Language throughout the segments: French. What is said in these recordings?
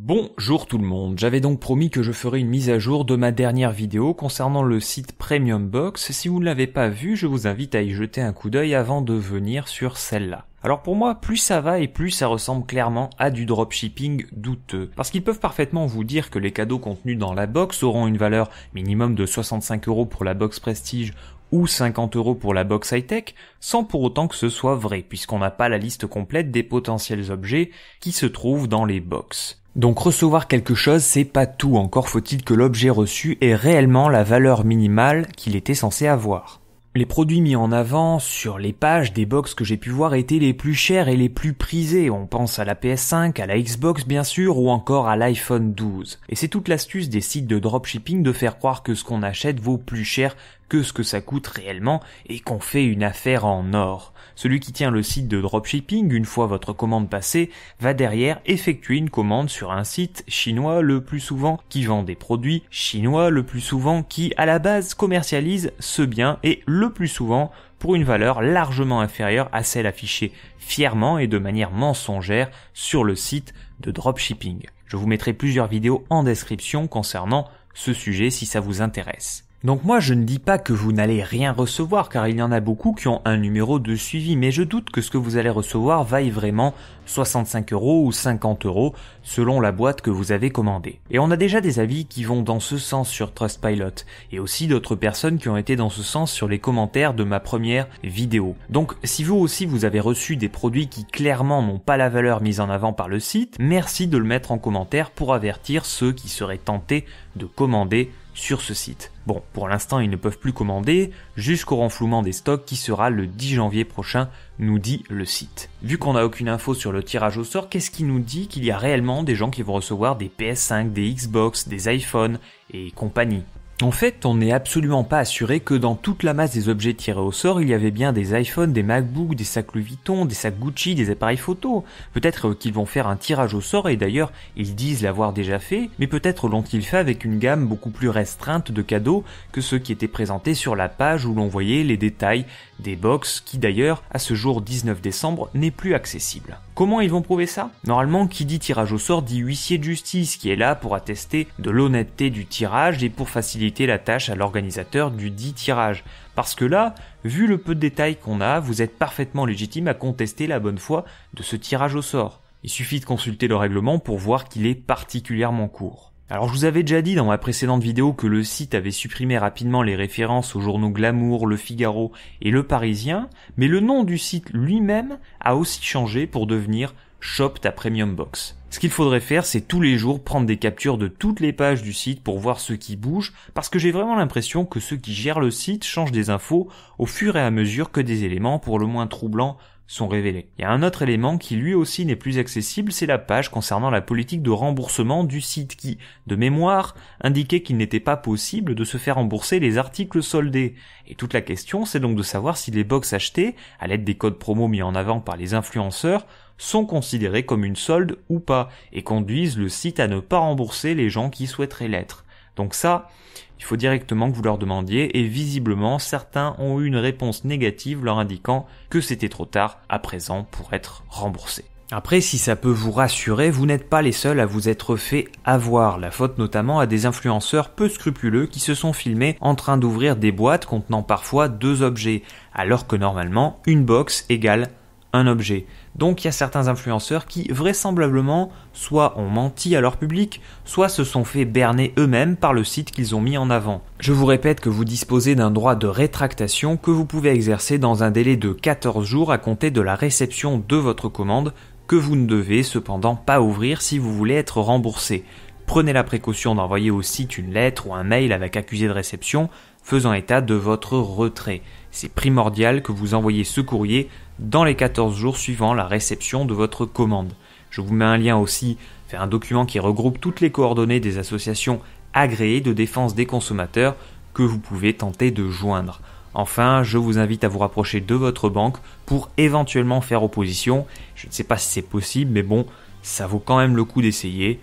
Bonjour tout le monde, j'avais donc promis que je ferais une mise à jour de ma dernière vidéo concernant le site Premium Box. Si vous ne l'avez pas vu, je vous invite à y jeter un coup d'œil avant de venir sur celle-là. Alors pour moi, plus ça va et plus ça ressemble clairement à du dropshipping douteux. Parce qu'ils peuvent parfaitement vous dire que les cadeaux contenus dans la box auront une valeur minimum de 65 € pour la box Prestige ou 50 € pour la box high-tech, sans pour autant que ce soit vrai, puisqu'on n'a pas la liste complète des potentiels objets qui se trouvent dans les box. Donc recevoir quelque chose, c'est pas tout, encore faut-il que l'objet reçu ait réellement la valeur minimale qu'il était censé avoir. Les produits mis en avant sur les pages des box que j'ai pu voir étaient les plus chers et les plus prisés. On pense à la PS5, à la Xbox bien sûr, ou encore à l'iPhone 12. Et c'est toute l'astuce des sites de dropshipping de faire croire que ce qu'on achète vaut plus cher que ce que ça coûte réellement et qu'on fait une affaire en or. Celui qui tient le site de dropshipping, une fois votre commande passée, va derrière effectuer une commande sur un site chinois le plus souvent qui vend des produits chinois le plus souvent qui à la base commercialise ce bien et le plus souvent pour une valeur largement inférieure à celle affichée fièrement et de manière mensongère sur le site de dropshipping. Je vous mettrai plusieurs vidéos en description concernant ce sujet si ça vous intéresse. Donc moi je ne dis pas que vous n'allez rien recevoir car il y en a beaucoup qui ont un numéro de suivi, mais je doute que ce que vous allez recevoir vaille vraiment 65 € ou 50 € selon la boîte que vous avez commandée. Et on a déjà des avis qui vont dans ce sens sur Trustpilot et aussi d'autres personnes qui ont été dans ce sens sur les commentaires de ma première vidéo. Donc si vous aussi vous avez reçu des produits qui clairement n'ont pas la valeur mise en avant par le site, merci de le mettre en commentaire pour avertir ceux qui seraient tentés de commander sur ce site. Bon, pour l'instant, ils ne peuvent plus commander jusqu'au renflouement des stocks qui sera le 10 janvier prochain, nous dit le site. Vu qu'on n'a aucune info sur le tirage au sort, qu'est-ce qui nous dit qu'il y a réellement des gens qui vont recevoir des PS5, des Xbox, des iPhones et compagnie ? En fait, on n'est absolument pas assuré que dans toute la masse des objets tirés au sort, il y avait bien des iPhones, des MacBooks, des sacs Louis Vuitton, des sacs Gucci, des appareils photo. Peut-être qu'ils vont faire un tirage au sort et d'ailleurs, ils disent l'avoir déjà fait, mais peut-être l'ont-ils fait avec une gamme beaucoup plus restreinte de cadeaux que ceux qui étaient présentés sur la page où l'on voyait les détails des box qui d'ailleurs, à ce jour 19 décembre, n'est plus accessible. Comment ils vont prouver ça ? Normalement, qui dit tirage au sort dit huissier de justice qui est là pour attester de l'honnêteté du tirage et pour faciliter la tâche à l'organisateur du dit tirage. Parce que là, vu le peu de détails qu'on a, vous êtes parfaitement légitime à contester la bonne foi de ce tirage au sort. Il suffit de consulter le règlement pour voir qu'il est particulièrement court. Alors je vous avais déjà dit dans ma précédente vidéo que le site avait supprimé rapidement les références aux journaux Glamour, Le Figaro et Le Parisien, mais le nom du site lui-même a aussi changé pour devenir Shop ta Premium Box. Ce qu'il faudrait faire, c'est tous les jours prendre des captures de toutes les pages du site pour voir ce qui bouge, parce que j'ai vraiment l'impression que ceux qui gèrent le site changent des infos au fur et à mesure que des éléments pour le moins troublants sont révélés. Il y a un autre élément qui lui aussi n'est plus accessible, c'est la page concernant la politique de remboursement du site qui, de mémoire, indiquait qu'il n'était pas possible de se faire rembourser les articles soldés. Et toute la question, c'est donc de savoir si les box achetées, à l'aide des codes promo mis en avant par les influenceurs, sont considérés comme une solde ou pas, et conduisent le site à ne pas rembourser les gens qui souhaiteraient l'être. Donc ça, il faut directement que vous leur demandiez, et visiblement certains ont eu une réponse négative leur indiquant que c'était trop tard à présent pour être remboursés. Après, si ça peut vous rassurer, vous n'êtes pas les seuls à vous être fait avoir, la faute notamment à des influenceurs peu scrupuleux qui se sont filmés en train d'ouvrir des boîtes contenant parfois 2 objets, alors que normalement une box égale un objet. Donc il y a certains influenceurs qui vraisemblablement soit ont menti à leur public, soit se sont fait berner eux-mêmes par le site qu'ils ont mis en avant. Je vous répète que vous disposez d'un droit de rétractation que vous pouvez exercer dans un délai de 14 jours à compter de la réception de votre commande, que vous ne devez cependant pas ouvrir si vous voulez être remboursé. Prenez la précaution d'envoyer au site une lettre ou un mail avec accusé de réception faisant état de votre retrait. C'est primordial que vous envoyiez ce courrier dans les 14 jours suivant la réception de votre commande. Je vous mets un lien aussi vers un document qui regroupe toutes les coordonnées des associations agréées de défense des consommateurs que vous pouvez tenter de joindre. Enfin, je vous invite à vous rapprocher de votre banque pour éventuellement faire opposition. Je ne sais pas si c'est possible, mais bon, ça vaut quand même le coup d'essayer.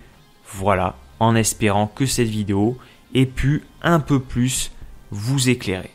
Voilà, en espérant que cette vidéo ait pu un peu plus vous éclairer.